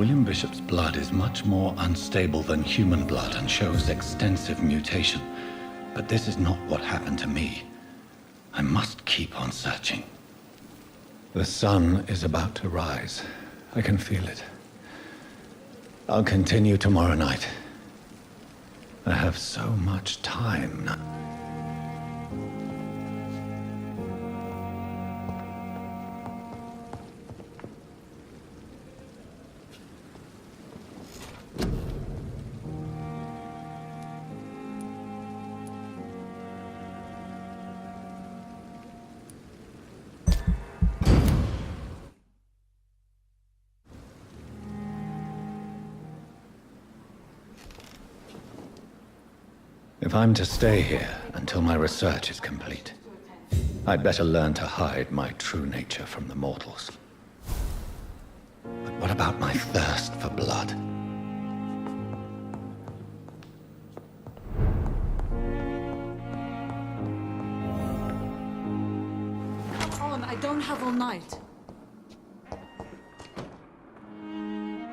William Bishop's blood is much more unstable than human blood and shows extensive mutation. But this is not what happened to me. I must keep on searching. The sun is about to rise. I can feel it. I'll continue tomorrow night. I have so much time now. If I'm to stay here until my research is complete, I'd better learn to hide my true nature from the mortals. But what about my thirst for blood? Come on, I don't have all night.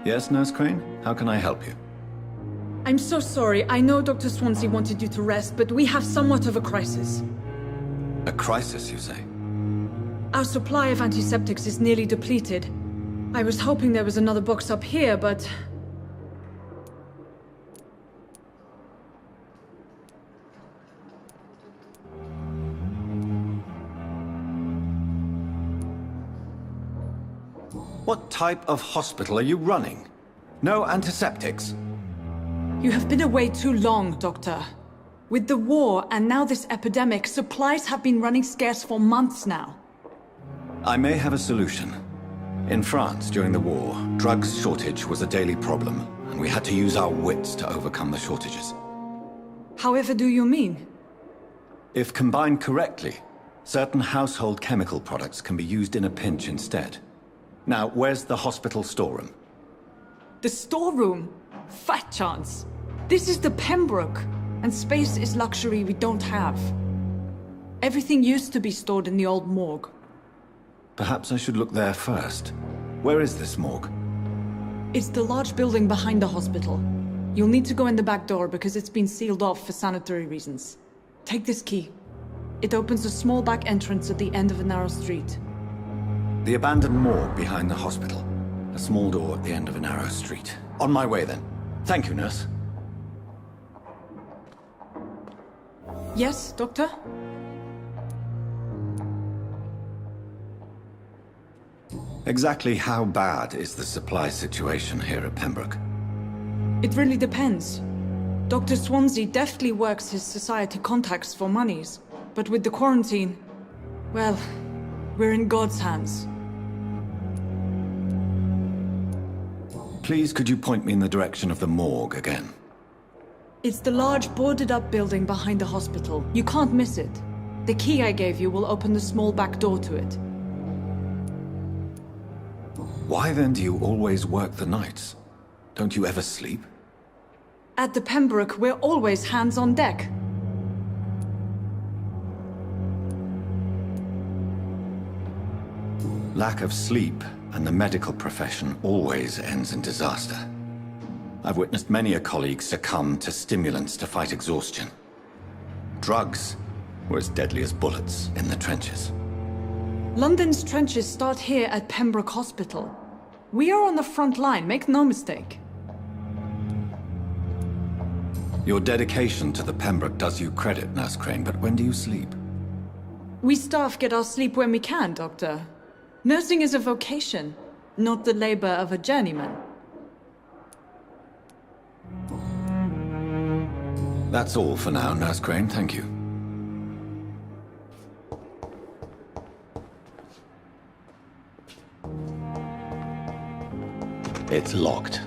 Yes, Nurse Crane? How can I help you? I'm so sorry. I know Dr. Swansea wanted you to rest, but we have somewhat of a crisis. A crisis, you say? Our supply of antiseptics is nearly depleted. I was hoping there was another box up here, but... What type of hospital are you running? No antiseptics? You have been away too long, Doctor. With the war and now this epidemic, supplies have been running scarce for months now. I may have a solution. In France, during the war, drugs shortage was a daily problem, and we had to use our wits to overcome the shortages. However do you mean? If combined correctly, certain household chemical products can be used in a pinch instead. Now, where's the hospital storeroom? The storeroom? Fat chance. This is the Pembroke, and space is luxury we don't have. Everything used to be stored in the old morgue. Perhaps I should look there first. Where is this morgue? It's the large building behind the hospital. You'll need to go in the back door because it's been sealed off for sanitary reasons. Take this key. It opens a small back entrance at the end of a narrow street. The abandoned morgue behind the hospital. A small door at the end of a narrow street. On my way then. Thank you, nurse. Yes, Doctor? Exactly how bad is the supply situation here at Pembroke? It really depends. Dr. Swansea deftly works his society contacts for monies, but with the quarantine, well, we're in God's hands. Please, could you point me in the direction of the morgue again? It's the large boarded-up building behind the hospital. You can't miss it. The key I gave you will open the small back door to it. Why then do you always work the nights? Don't you ever sleep? At the Pembroke, we're always hands on deck. Lack of sleep and the medical profession always ends in disaster. I've witnessed many a colleague succumb to stimulants to fight exhaustion. Drugs were as deadly as bullets in the trenches. London's trenches start here at Pembroke Hospital. We are on the front line, make no mistake. Your dedication to the Pembroke does you credit, Nurse Crane, but when do you sleep? We staff get our sleep when we can, Doctor. Nursing is a vocation, not the labor of a journeyman. That's all for now, Nurse Crane, thank you. It's locked.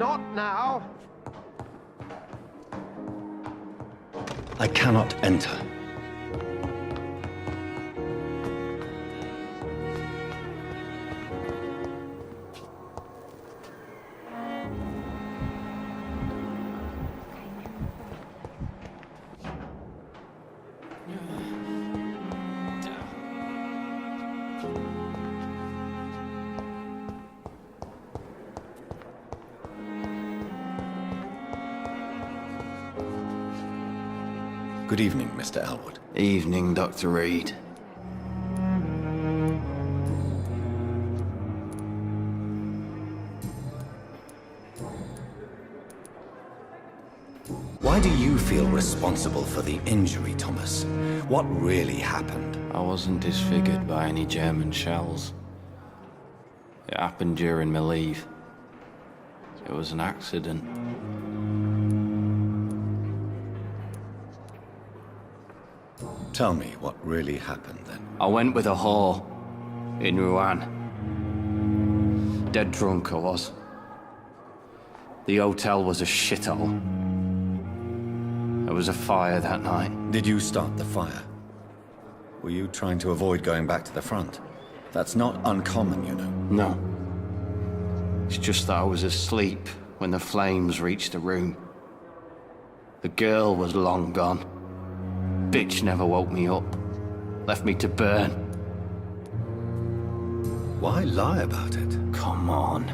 Not now. I cannot enter. Good evening, Mr. Elwood. Evening, Dr. Reed. Why do you feel responsible for the injury, Thomas? What really happened? I wasn't disfigured by any German shells. It happened during my leave. It was an accident. Tell me what really happened then. I went with a whore in Rouen. Dead drunk I was. The hotel was a shithole. There was a fire that night. Did you start the fire? Were you trying to avoid going back to the front? That's not uncommon, you know. No. It's just that I was asleep when the flames reached the room. The girl was long gone. Bitch never woke me up. Left me to burn. Why lie about it? Come on.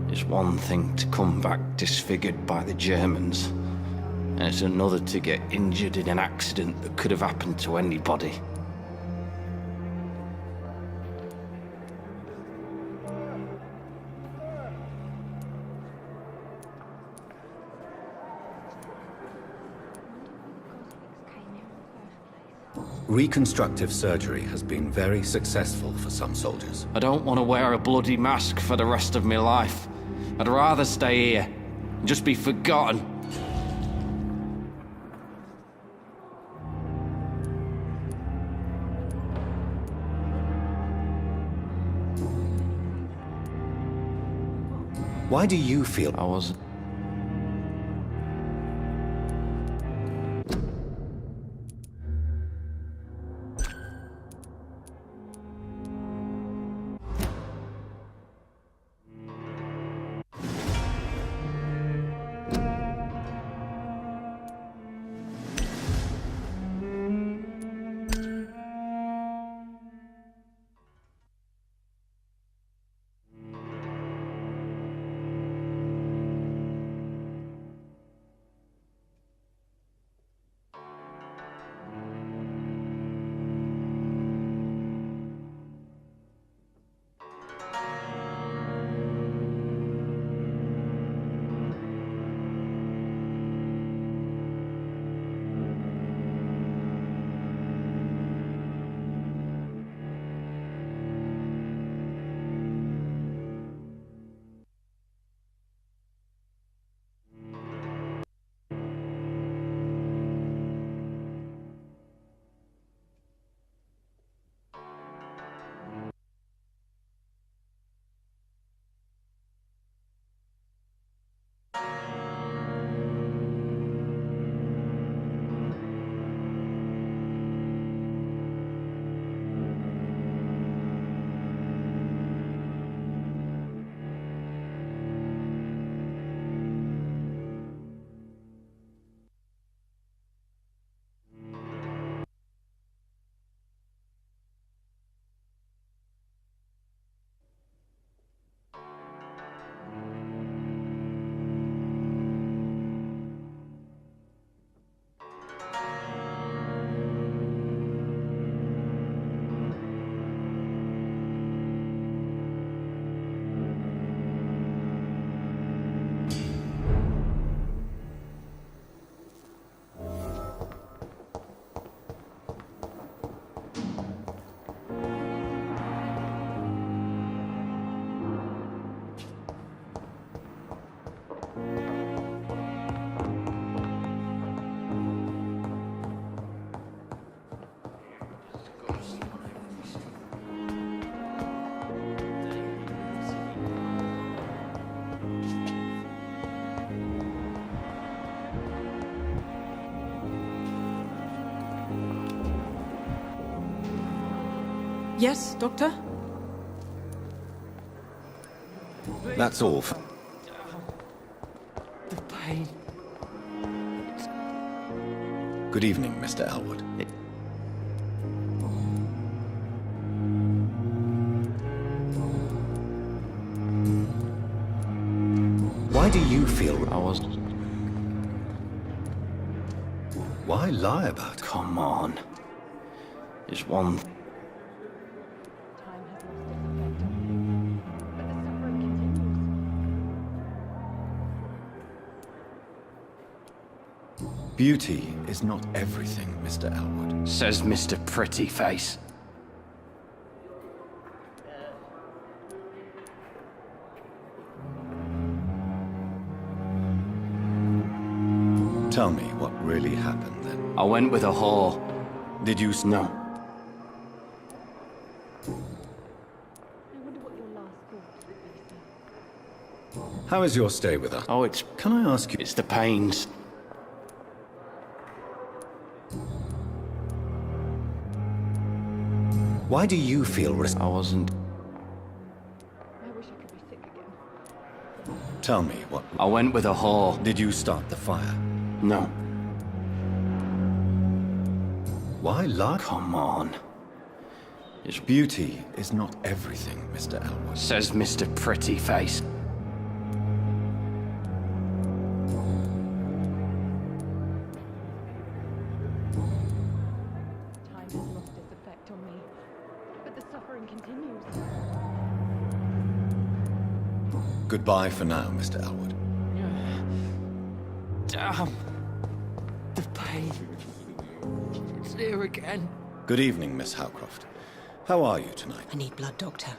It's one thing to come back disfigured by the Germans, and it's another to get injured in an accident that could have happened to anybody. Reconstructive surgery has been very successful for some soldiers. I don't want to wear a bloody mask for the rest of my life. I'd rather stay here and just be forgotten. Why do you feel... I wasn't... Yes, Doctor? That's all. The pain. Good evening, Mr. Elwood. Why do you feel... I was... Why lie about it? Come on. There's one... Beauty is not everything, Mr. Elwood. Says Mr. Pretty Face. Tell me what really happened then. I went with a whore. Did you... No. How is your stay with her? Oh, it's... Can I ask you... It's the pains. Why do you feel... I wasn't... Tell me what... I went with a whore. Did you start the fire? No. Why lie? Come on. It's... Beauty is not everything, Mr. Elwood. Says Mr. Pretty Face. Time has lost its effect on me, but the suffering continues. Goodbye for now, Mr. Elwood. Damn. The pain. It's there again. Good evening, Miss Howcroft. How are you tonight? I need blood, Doctor.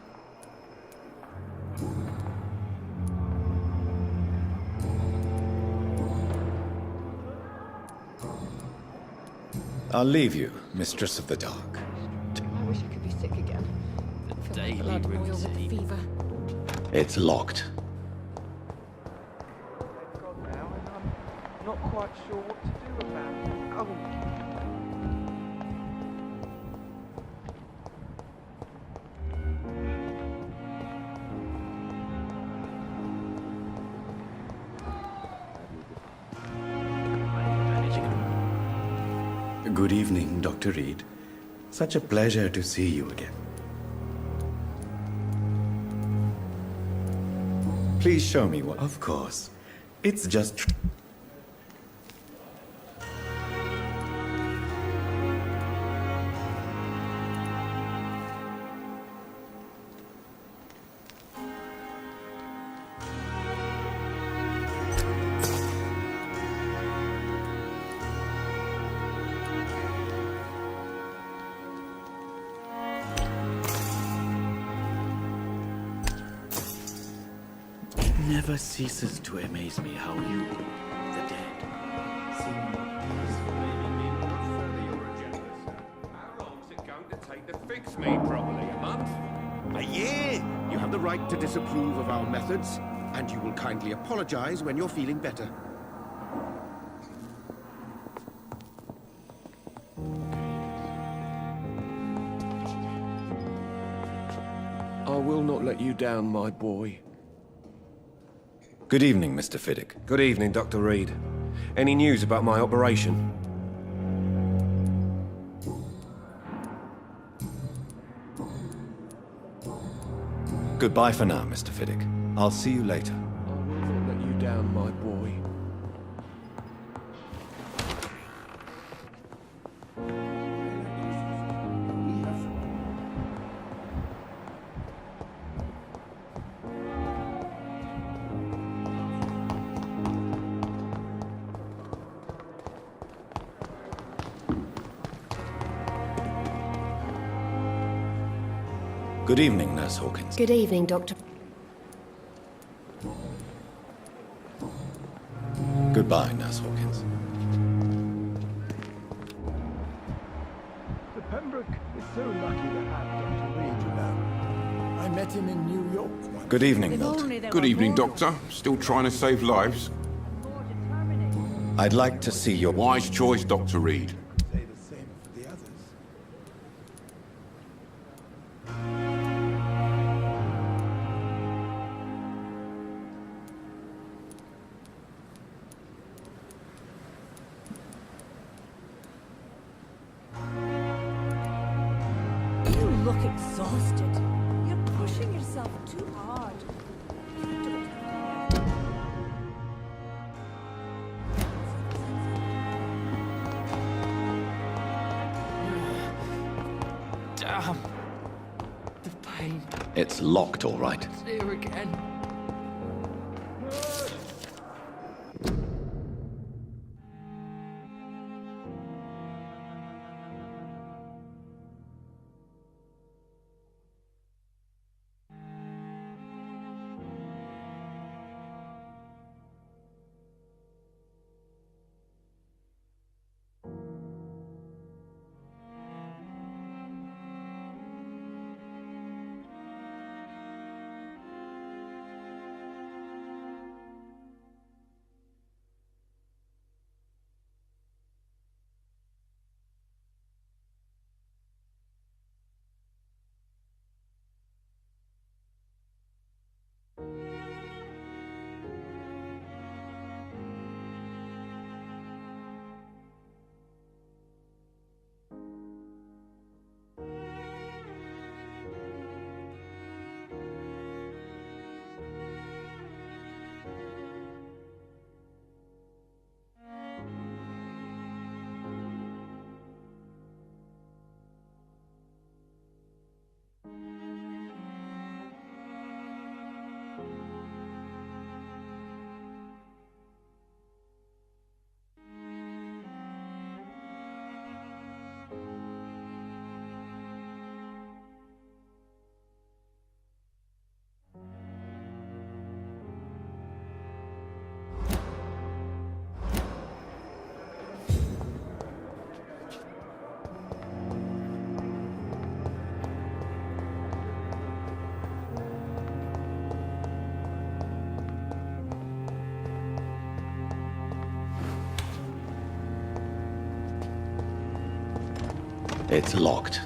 I'll leave you, Mistress of the Dark. I wish I could be sick again. The daily Blood boil with the routine. fever. It's locked. Gone now, and I'm not quite sure what to do about it. Oh. Good evening, Dr. Reed. Such a pleasure to see you again. Please show me what... Of course. It's just... never ceases to amaze me how you, the dead, seem How long's it going to take to fix me properly? A month? A year! You have the right to disapprove of our methods, and you will kindly apologize when you're feeling better. I will not let you down, my boy. Good evening, Mr. Fiddick. Good evening, Dr. Reed. Any news about my operation? Goodbye for now, Mr. Fiddick. I'll see you later. I will not let you down, my boy. Good evening, Nurse Hawkins. Good evening, Doctor. Goodbye, Nurse Hawkins. The Pembroke is so lucky to have Dr. Reed, you know. I met him in New York once. Good evening, Milton. Good evening, Doctor. Still trying to save lives? I'd like to see your... Wise choice, Dr. Reed. Say the same for the others. exhausted. You're pushing yourself too hard. Damn. The pain. It's locked, all right. It's here again. It's locked.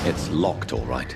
It's locked, all right.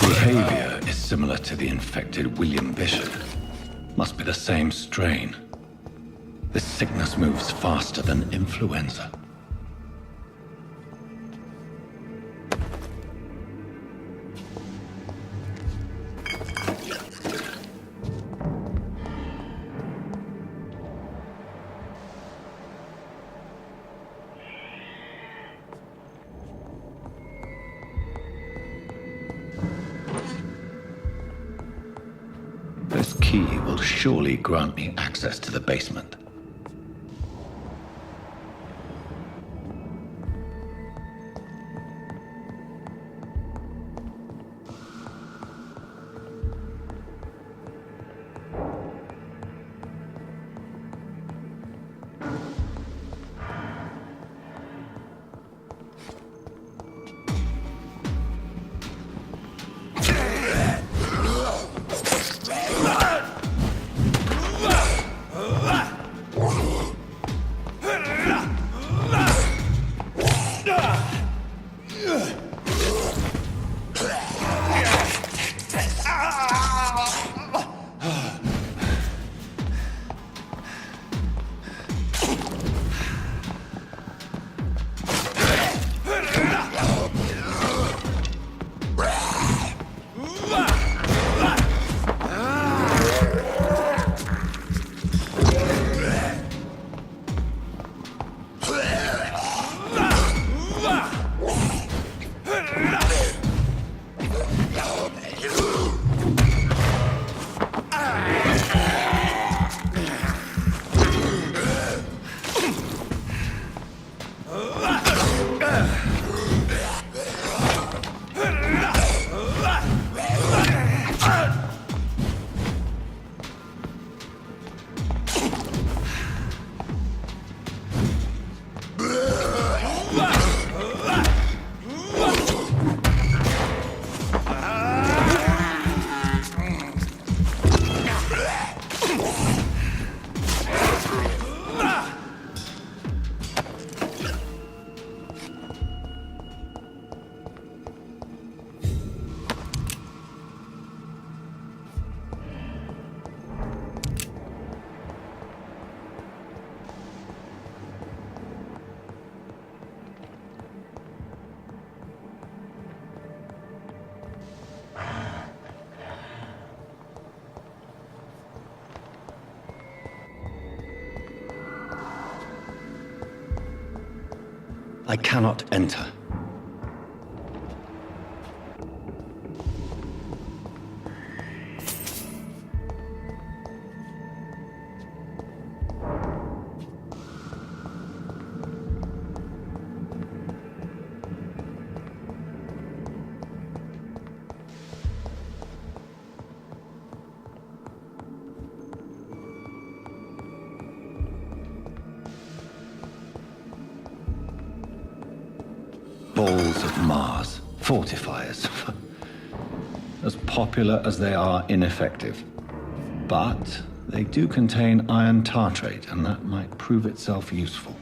Behavior is similar to the infected William Bishop. Must be the same strain. This sickness moves faster than influenza. This key will surely grant me access to the basement. I cannot enter. Balls of Mars, fortifiers. As popular as they are ineffective. But they do contain iron tartrate, and that might prove itself useful.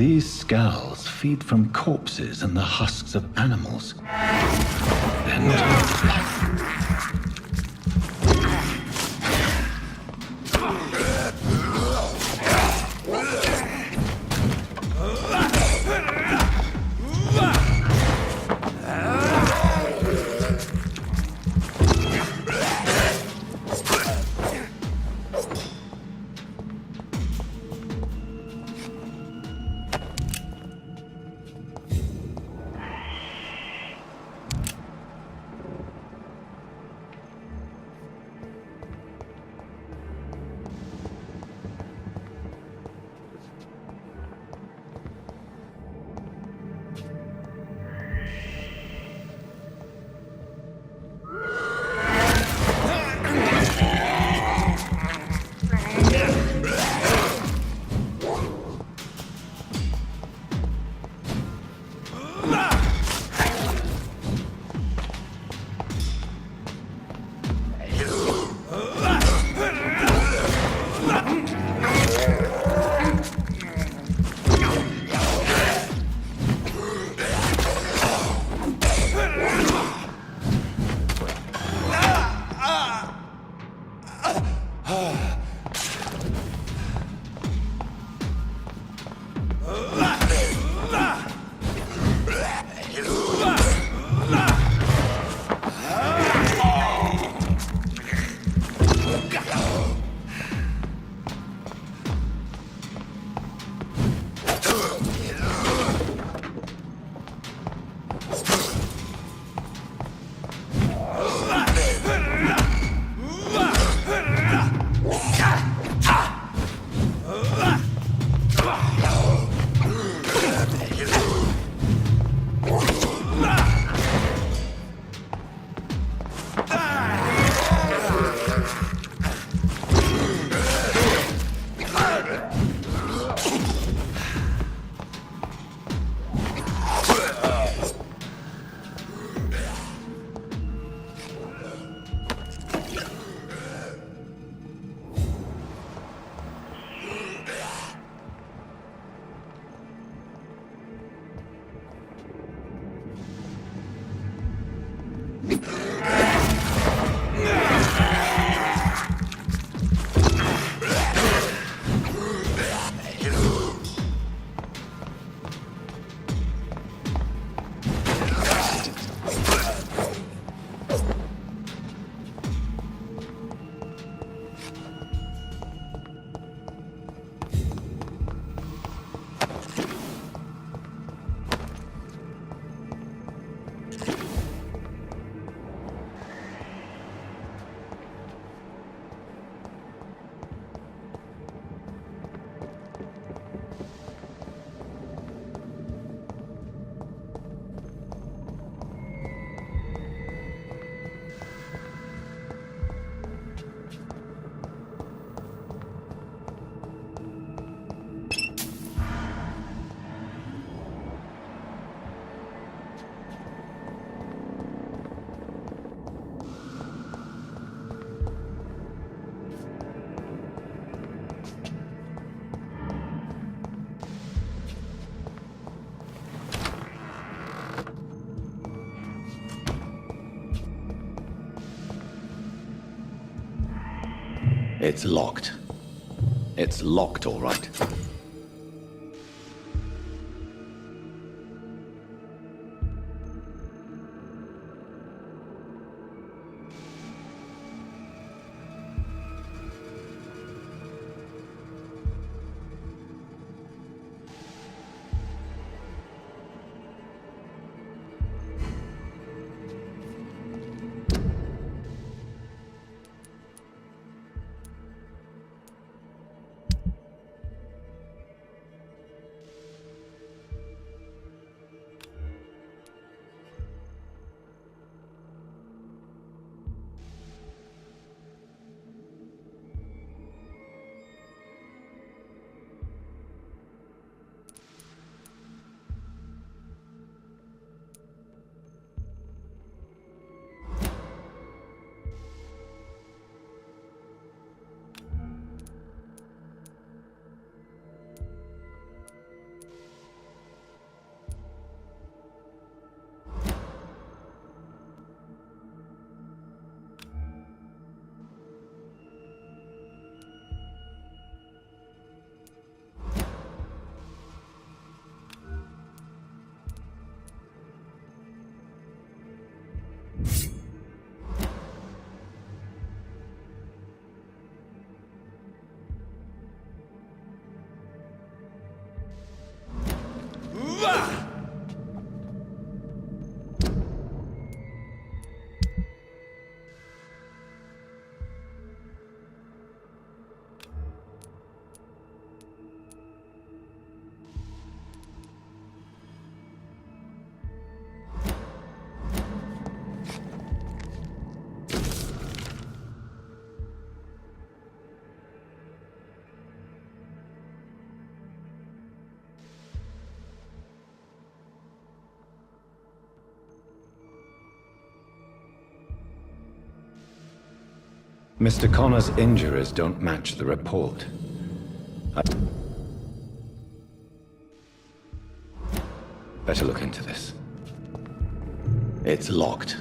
These skulls feed from corpses and the husks of animals. They're not alive. It's locked. It's locked, all right. Mr. Connor's injuries don't match the report. Better look into this. It's locked.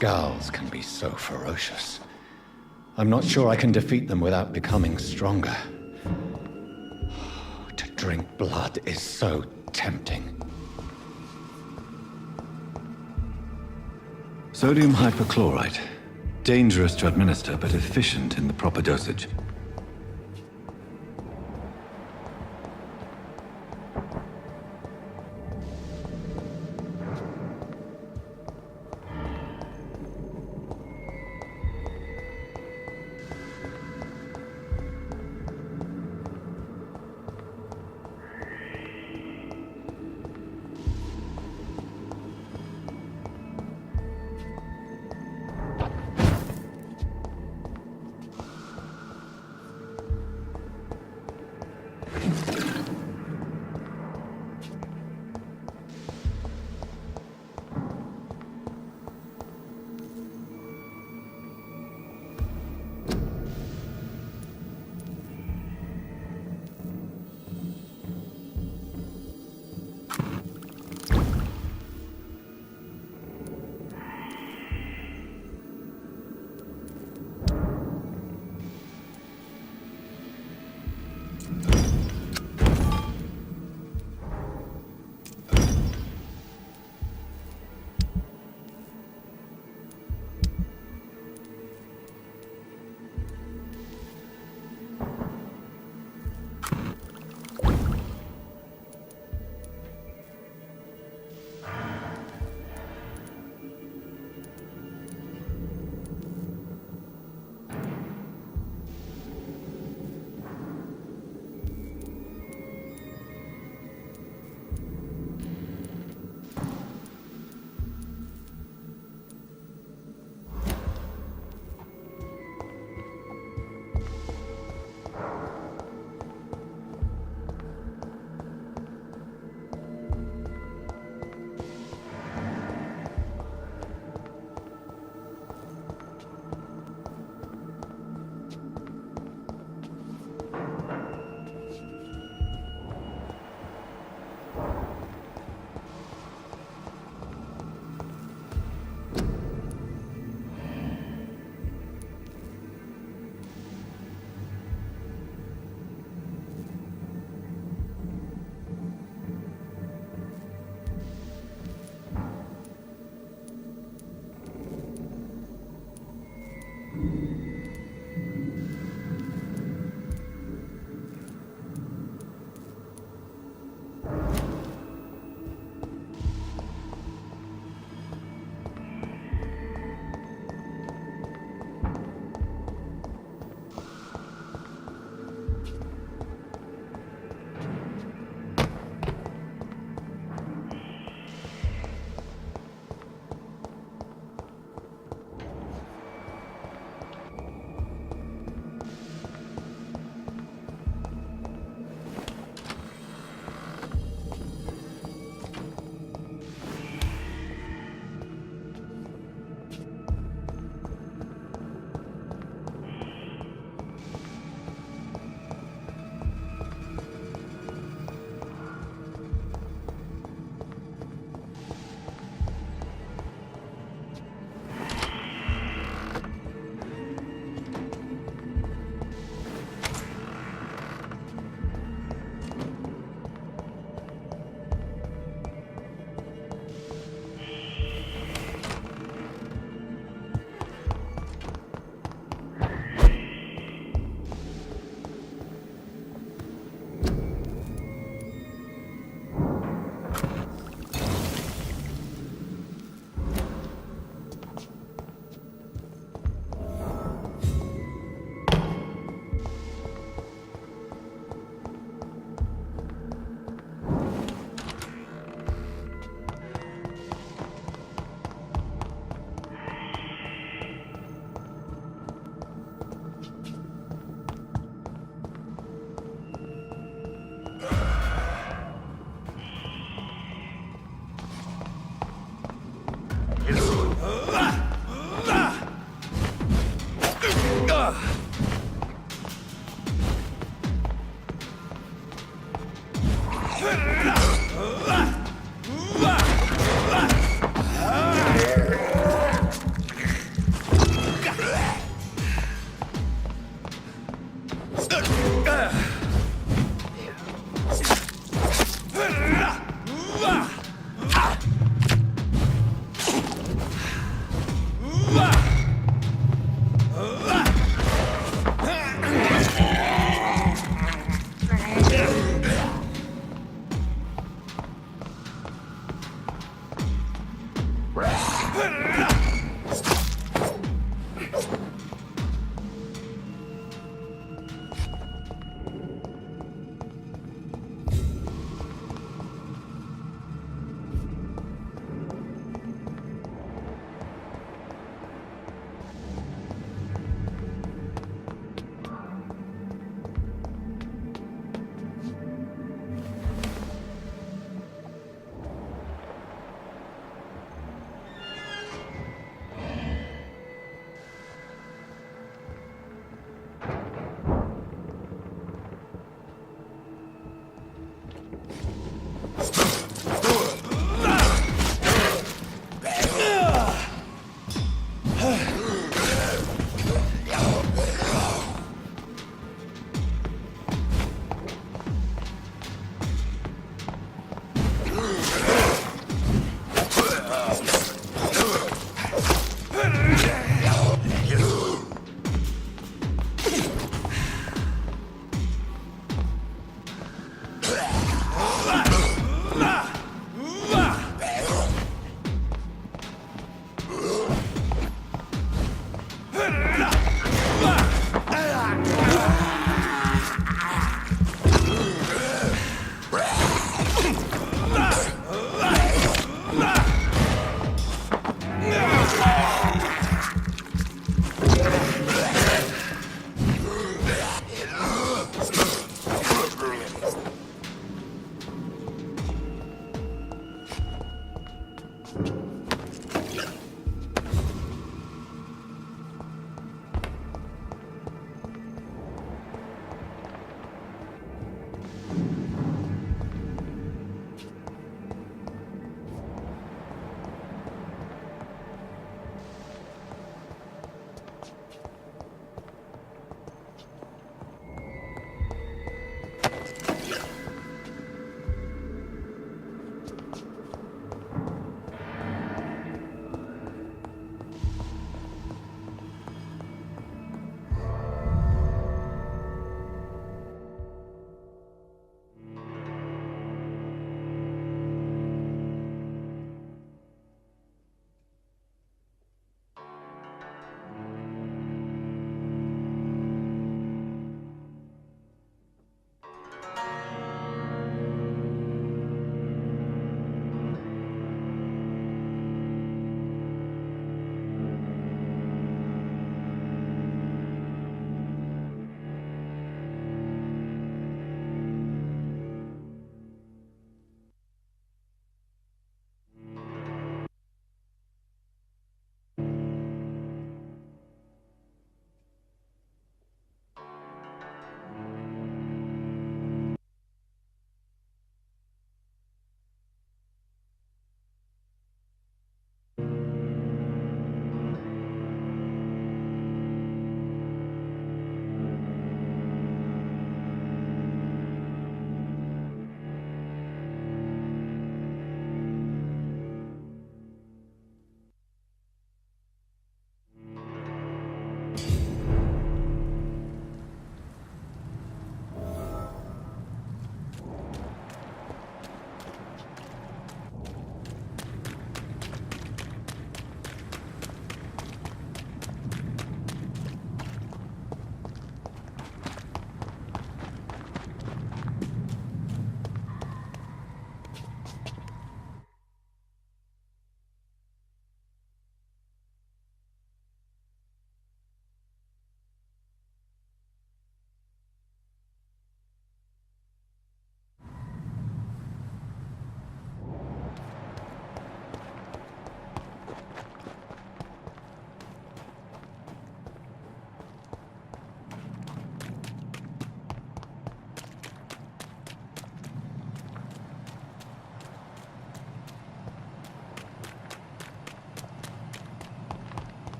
Skulls can be so ferocious. I'm not sure I can defeat them without becoming stronger. To drink blood is so tempting. Sodium hypochlorite. Dangerous to administer, but efficient in the proper dosage.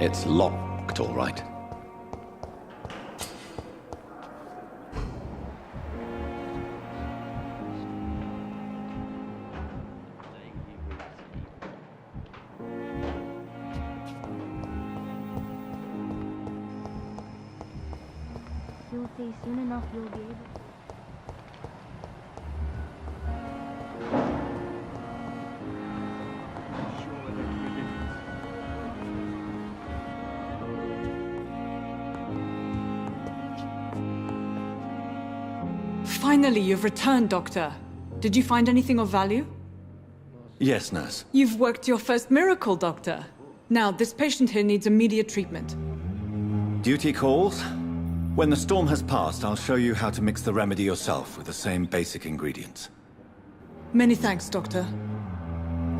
It's locked, all right. You'll see soon enough you'll be able. Finally, you've returned, Doctor. Did you find anything of value? Yes, nurse. You've worked your first miracle, Doctor. Now, this patient here needs immediate treatment. Duty calls. When the storm has passed, I'll show you how to mix the remedy yourself with the same basic ingredients. Many thanks, Doctor.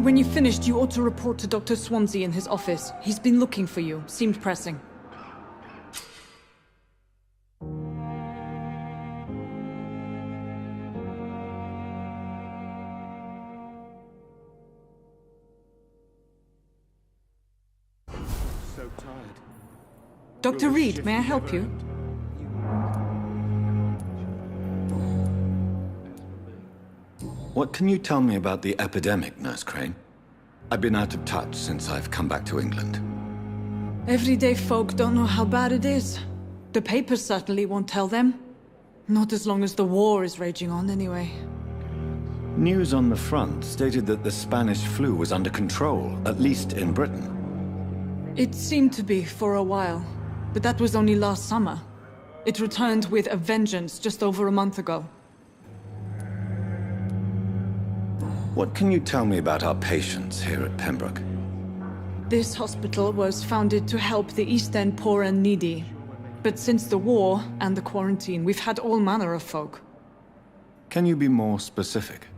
When you've finished, you ought to report to Dr. Swansea in his office. He's been looking for you. Seemed pressing. So tired. Dr. Reed, may I help you? What can you tell me about the epidemic, Nurse Crane? I've been out of touch since I've come back to England. Everyday folk don't know how bad it is. The papers certainly won't tell them. Not as long as the war is raging on, anyway. News on the front stated that the Spanish flu was under control, at least in Britain. It seemed to be for a while, but that was only last summer. It returned with a vengeance just over a month ago. What can you tell me about our patients here at Pembroke? This hospital was founded to help the East End poor and needy. But since the war and the quarantine, we've had all manner of folk. Can you be more specific?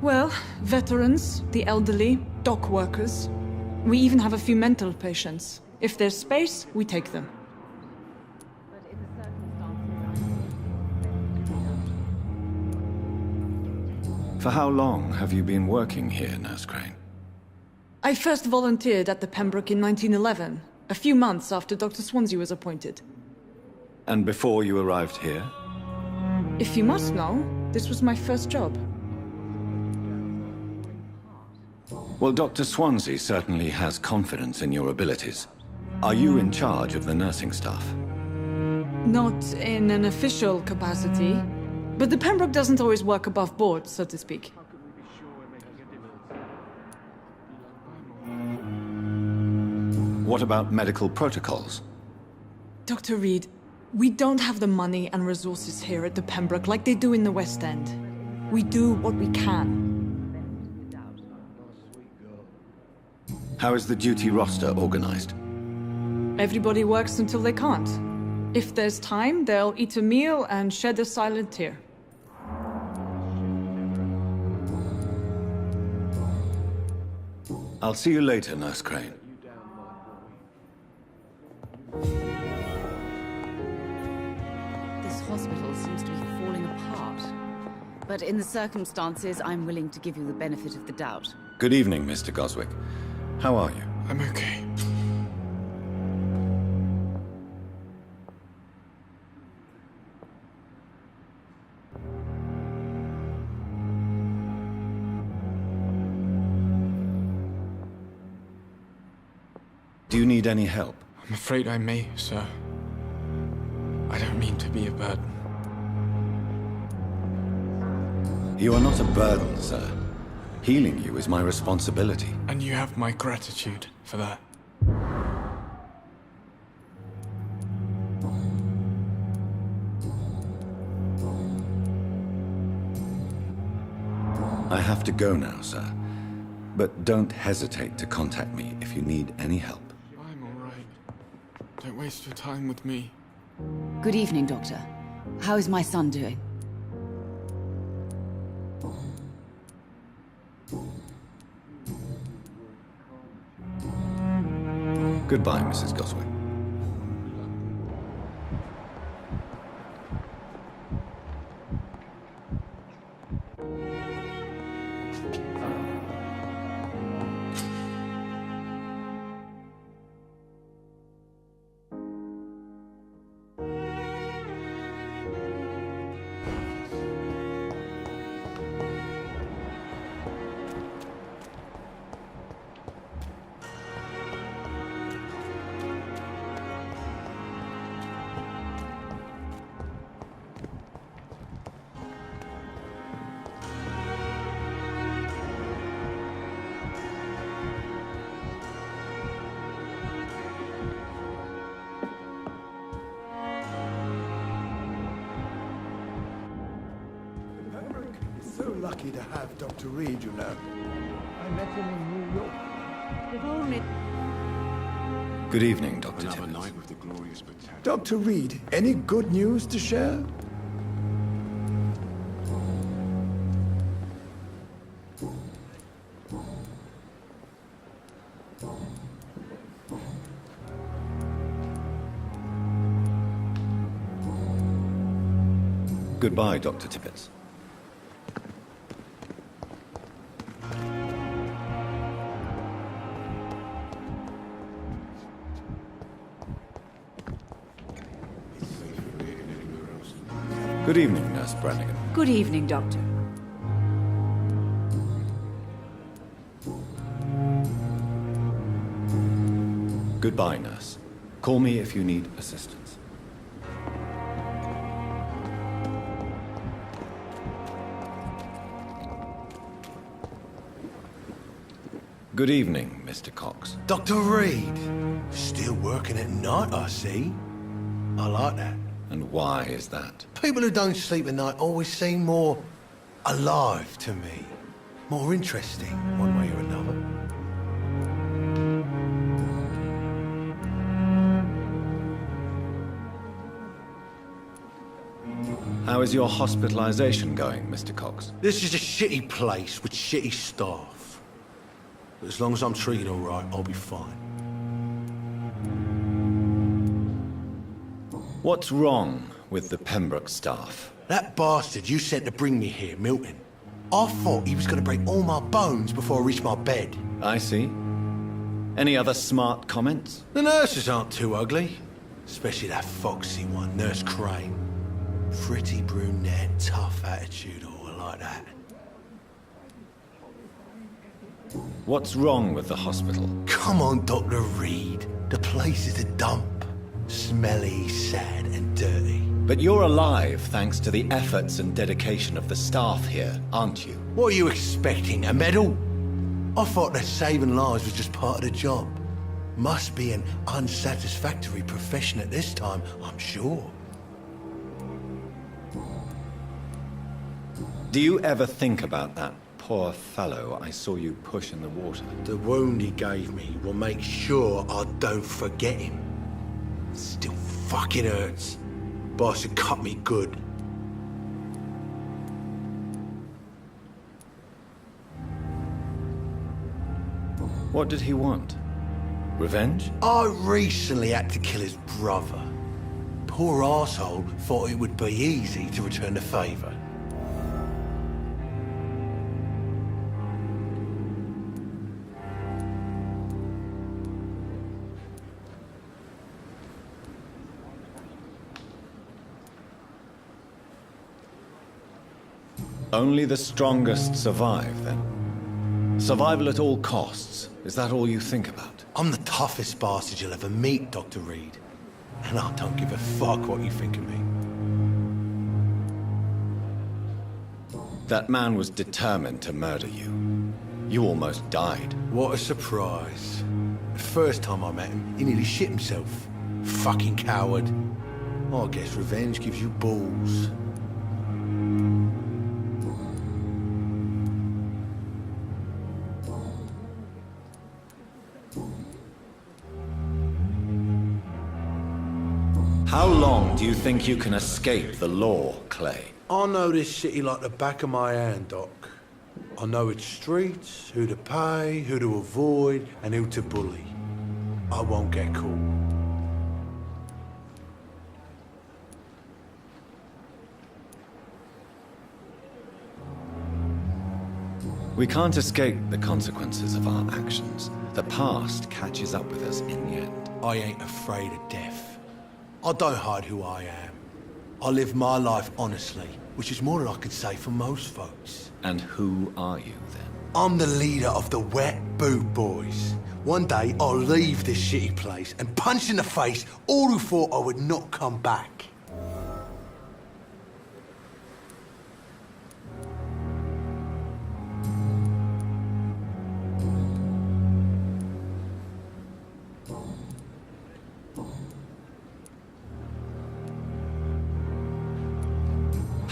Well, veterans, the elderly, dock workers. We even have a few mental patients. If there's space, we take them. But in the circumstances, For how long have you been working here, Nurse Crane? I first volunteered at the Pembroke in 1911, a few months after Dr. Swansea was appointed. And before you arrived here? If you must know, this was my first job. Well, Dr. Swansea certainly has confidence in your abilities. Are you in charge of the nursing staff? Not in an official capacity, but the Pembroke doesn't always work above board, so to speak. What about medical protocols? Dr. Reed, we don't have the money and resources here at the Pembroke like they do in the West End. We do what we can. How is the duty roster organized? Everybody works until they can't. If there's time, they'll eat a meal and shed a silent tear. I'll see you later, Nurse Crane. This hospital seems to be falling apart. But in the circumstances, I'm willing to give you the benefit of the doubt. Good evening, Mr. Goswick. How are you? I'm okay. Do you need any help? I'm afraid I may, sir. I don't mean to be a burden. You are not a burden, sir. Healing you is my responsibility. And you have my gratitude for that. I have to go now, sir. But don't hesitate to contact me if you need any help. I'm all right. Don't waste your time with me. Good evening, Doctor. How is my son doing? Goodbye, Mrs. Goswick. lucky to have Dr. Reed, you know. I met him in New York. If only... Good evening, Dr. Another Tibbets. night with the glorious battalion. Dr. Reed, any good news to share? Goodbye, Dr. Tibbets. Good evening, Nurse Brannigan. Good evening, Doctor. Goodbye, Nurse. Call me if you need assistance. Good evening, Mr. Cox. Dr. Reed. Still working at night, I see. I like that. And why is that? People who don't sleep at night always seem more alive to me. More interesting, one way or another. How is your hospitalization going, Mr. Cox? This is a shitty place with shitty staff. But as long as I'm treated all right, I'll be fine. What's wrong with the Pembroke staff? That bastard you sent to bring me here, Milton. I thought he was going to break all my bones before I reached my bed. I see. Any other smart comments? The nurses aren't too ugly. Especially that foxy one, Nurse Crane. Pretty brunette, tough attitude, all like that. What's wrong with the hospital? Come on, Dr. Reed. The place is a dump. Smelly, sad, and dirty. But you're alive thanks to the efforts and dedication of the staff here, aren't you? What are you expecting, a medal? I thought that saving lives was just part of the job. Must be an unsatisfactory profession at this time, I'm sure. Do you ever think about that poor fellow I saw you push in the water? The wound he gave me will make sure I don't forget him. Still fucking hurts. Boss had cut me good. What did he want? Revenge? I recently had to kill his brother. Poor arsehole thought it would be easy to return the favour. Only the strongest survive, then? Survival at all costs. Is that all you think about? I'm the toughest bastard you'll ever meet, Dr. Reed. And I don't give a fuck what you think of me. That man was determined to murder you. You almost died. What a surprise. The first time I met him, he nearly shit himself. Fucking coward. I guess revenge gives you balls. How long do you think you can escape the law, Clay? I know this city like the back of my hand, Doc. I know its streets, who to pay, who to avoid, and who to bully. I won't get caught. We can't escape the consequences of our actions. The past catches up with us in the end. I ain't afraid of death. I don't hide who I am. I live my life honestly, which is more than I can say for most folks. And who are you, then? I'm the leader of the Wet Boot Boys. One day, I'll leave this shitty place and punch in the face all who thought I would not come back.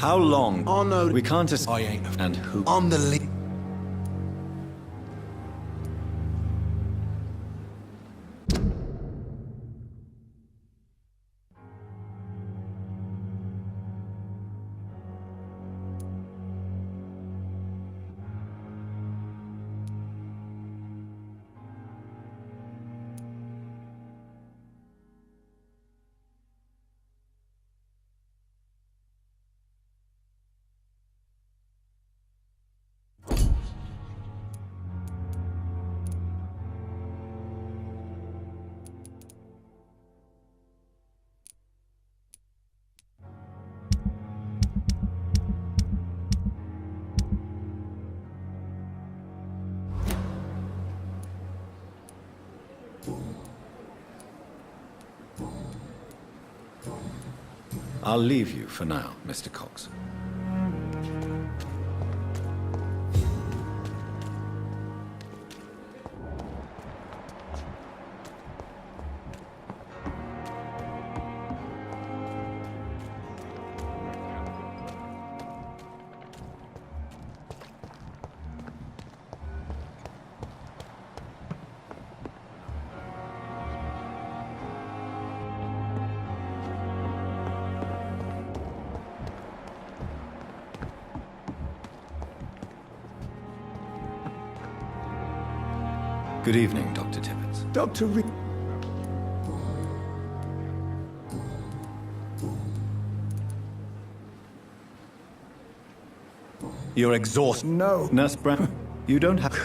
How long? Oh no, We can't I ain't. And who? I'm the lead. I'll leave you for now, Mr. Cox. Good evening, Dr. Tibbets. Dr. Reed. You're exhausted. No. Nurse Brown, you don't have...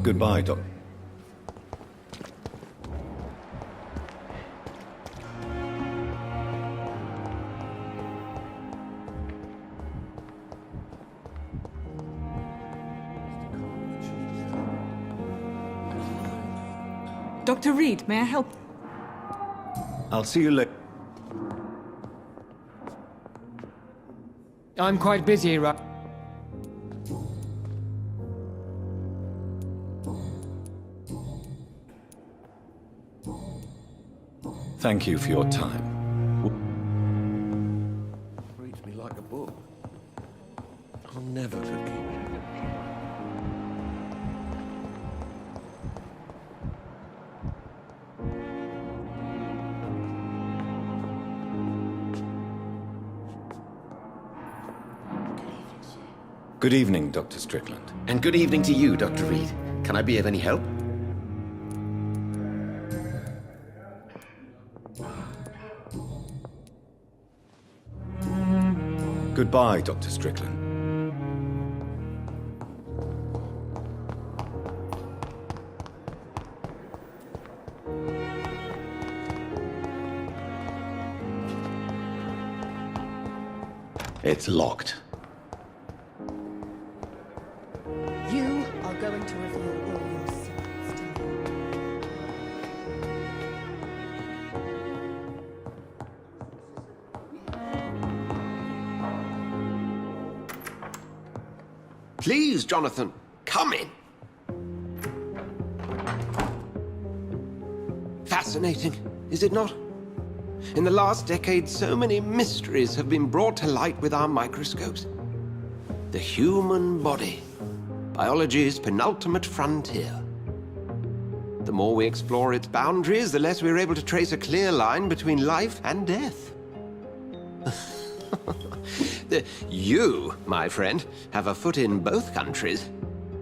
Goodbye, Doc. Dr. Reed, may I help? I'll see you later. I'm quite busy, right? Thank you for your time. Reads me like a book. I'll never forgive you. Good evening, Dr. Strickland. And good evening to you, Dr. Reed. Can I be of any help? Goodbye, Dr. Strickland. It's locked. You are going to reveal all your secrets to me. Please, Jonathan, come in. Fascinating, is it not? In the last decade, so many mysteries have been brought to light with our microscopes. The human body, biology's penultimate frontier. The more we explore its boundaries, the less we're able to trace a clear line between life and death. You, my friend, have a foot in both countries.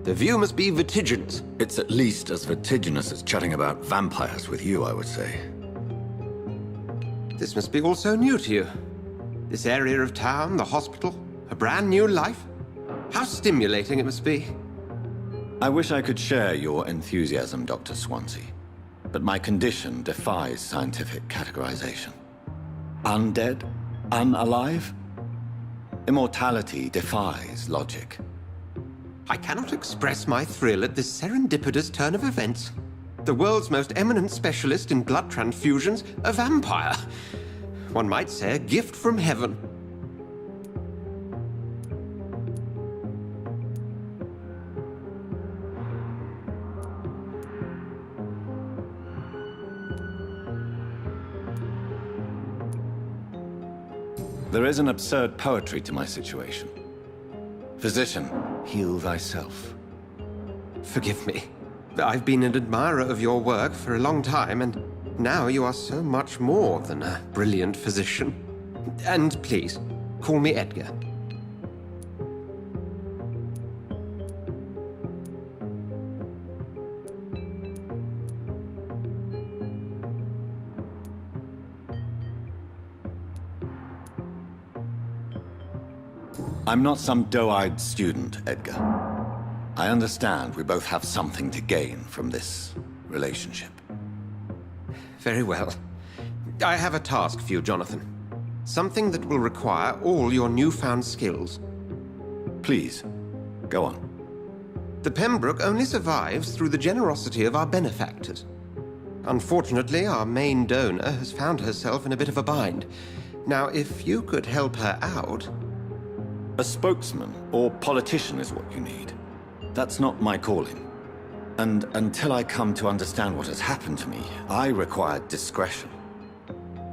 The view must be vertiginous. It's at least as vertiginous as chatting about vampires with you, I would say. This must be all so new to you. This area of town, the hospital, a brand new life. How stimulating it must be. I wish I could share your enthusiasm, Dr. Swansea, but my condition defies scientific categorization. Undead? Unalive? Immortality defies logic. I cannot express my thrill at this serendipitous turn of events. The world's most eminent specialist in blood transfusions, a vampire. One might say a gift from heaven. There is an absurd poetry to my situation. Physician, heal thyself. Forgive me. I've been an admirer of your work for a long time, and now you are so much more than a brilliant physician. And please, call me Edgar. I'm not some doe-eyed student, Edgar. I understand we both have something to gain from this relationship. Very well. I have a task for you, Jonathan. Something that will require all your newfound skills. Please, go on. The Pembroke only survives through the generosity of our benefactors. Unfortunately, our main donor has found herself in a bit of a bind. Now, if you could help her out... A spokesman or politician is what you need. That's not my calling. And until I come to understand what has happened to me, I require discretion.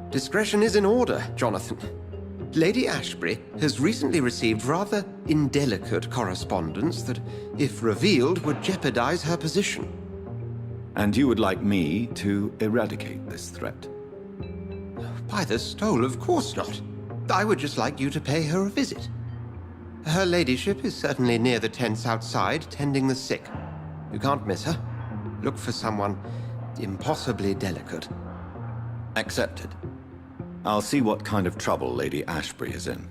Discretion is in order, Jonathan. Lady Ashbury has recently received rather indelicate correspondence that, if revealed, would jeopardize her position. And you would like me to eradicate this threat? By the stole, of course not. I would just like you to pay her a visit. Her ladyship is certainly near the tents outside, tending the sick. You can't miss her. Look for someone impossibly delicate. Accepted. I'll see what kind of trouble Lady Ashbury is in.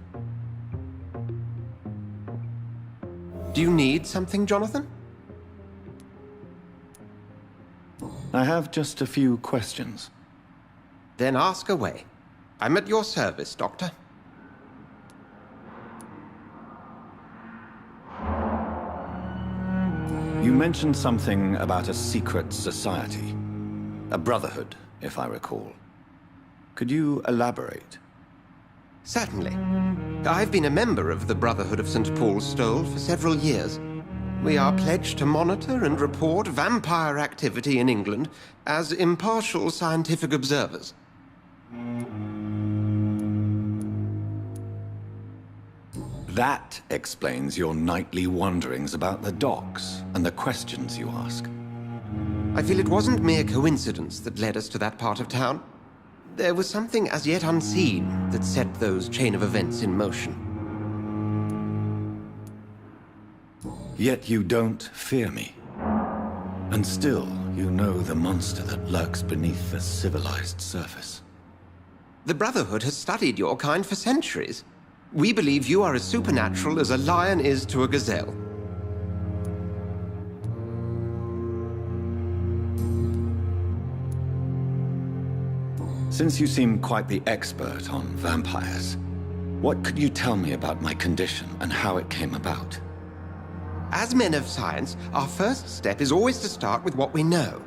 Do you need something, Jonathan? I have just a few questions. Then ask away. I'm at your service, Doctor. You mentioned something about a secret society. A brotherhood, if I recall. Could you elaborate? Certainly. I've been a member of the Brotherhood of St. Paul's Stole for several years. We are pledged to monitor and report vampire activity in England as impartial scientific observers. That explains your nightly wanderings about the docks and the questions you ask. I feel it wasn't mere coincidence that led us to that part of town. There was something as yet unseen that set those chain of events in motion. Yet you don't fear me. And still, you know the monster that lurks beneath the civilized surface. The Brotherhood has studied your kind for centuries. We believe you are as supernatural as a lion is to a gazelle. Since you seem quite the expert on vampires, what could you tell me about my condition and how it came about? As men of science, our first step is always to start with what we know.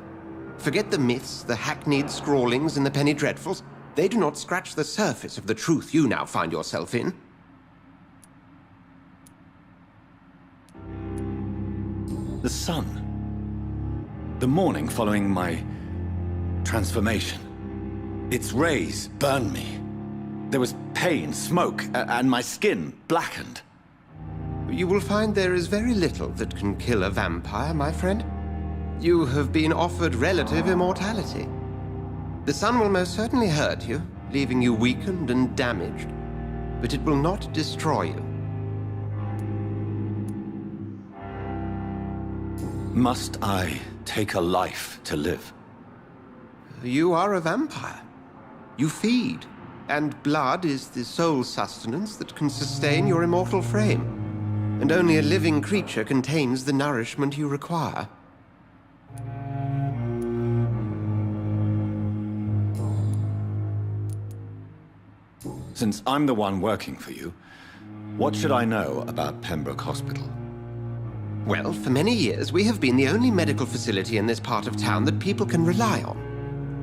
Forget the myths, the hackneyed scrawlings, and the penny dreadfuls. They do not scratch the surface of the truth you now find yourself in. The sun. The morning following my transformation. Its rays burned me. There was pain, smoke, and my skin blackened. You will find there is very little that can kill a vampire, my friend. You have been offered relative immortality. The sun will most certainly hurt you, leaving you weakened and damaged, but it will not destroy you. Must I take a life to live? You are a vampire. You feed, and blood is the sole sustenance that can sustain your immortal frame. And only a living creature contains the nourishment you require. Since I'm the one working for you, what should I know about Pembroke Hospital? Well, for many years, we have been the only medical facility in this part of town that people can rely on.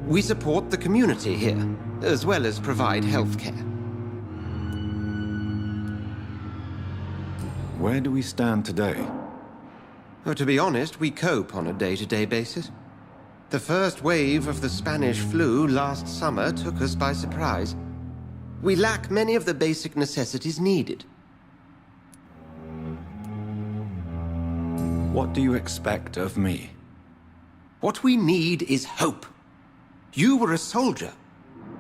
We support the community here, as well as provide health care. Where do we stand today? Well, to be honest, we cope on a day-to-day basis. The first wave of the Spanish flu last summer took us by surprise. We lack many of the basic necessities needed. What do you expect of me? What we need is hope. You were a soldier.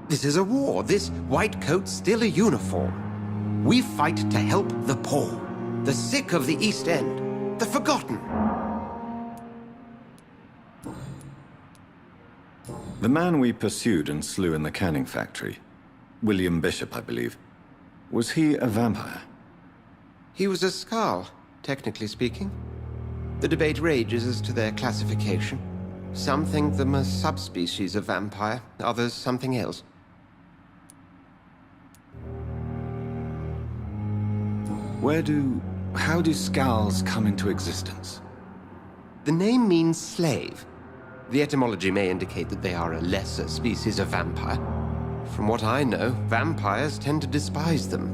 This is a war. This white coat's still a uniform. We fight to help the poor, the sick of the East End, the forgotten. The man we pursued and slew in the canning factory, William Bishop, I believe, was he a vampire? He was a Skald, technically speaking. The debate rages as to their classification. Some think them a subspecies of vampire, others something else. How do Skalds come into existence? The name means slave. The etymology may indicate that they are a lesser species of vampire. From what I know, vampires tend to despise them.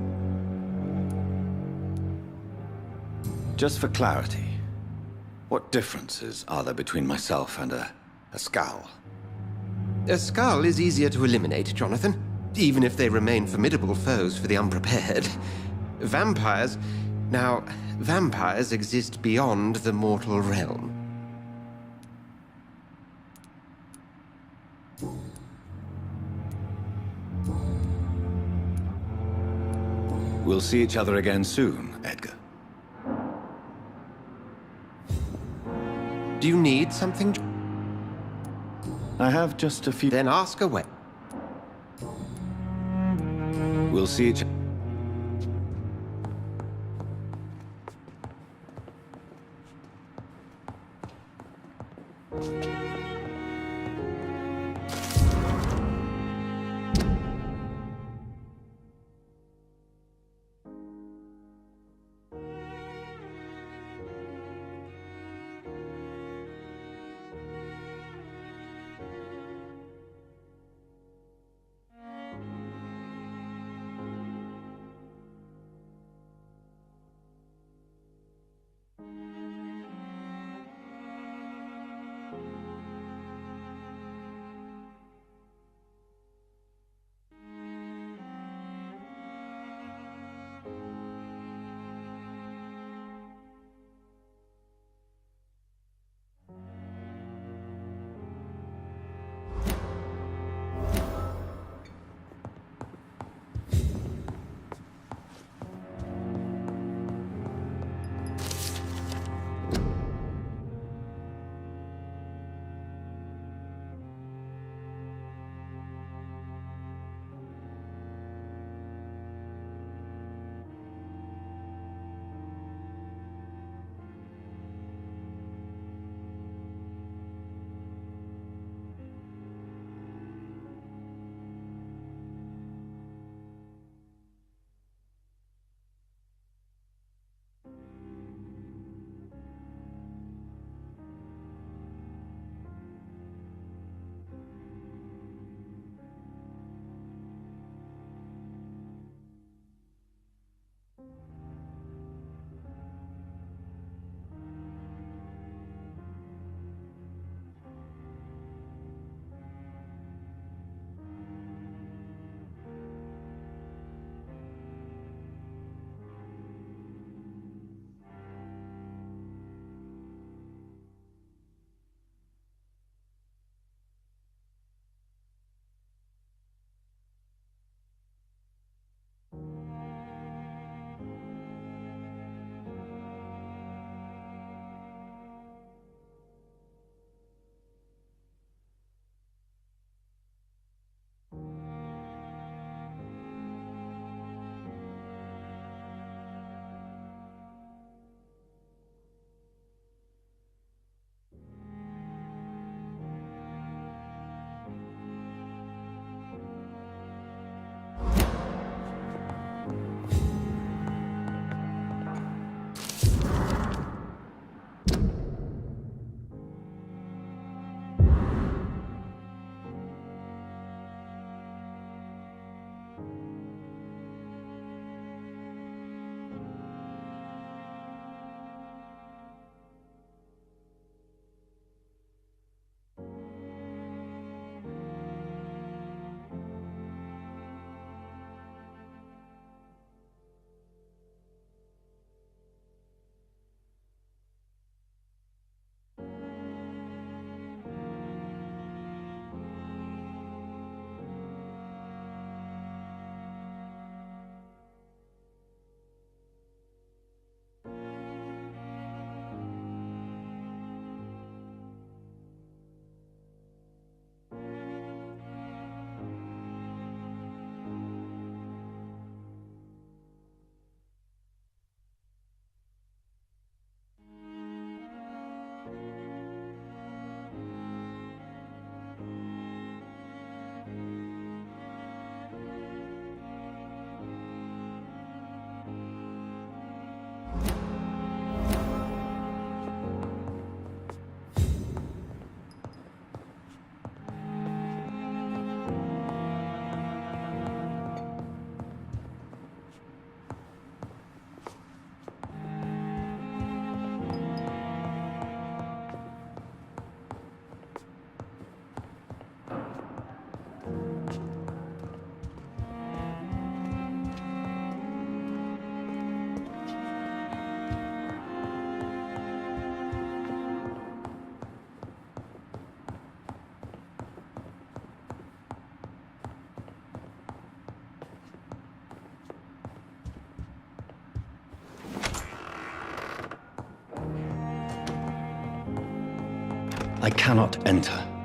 Just for clarity, what differences are there between myself and a Skald? A Skald is easier to eliminate, Jonathan, even if they remain formidable foes for the unprepared. Vampires... Now, vampires exist beyond the mortal realm. We'll see each other again soon, Edgar. Do you need something? I have just a few... Then ask away. We'll see each... I cannot enter.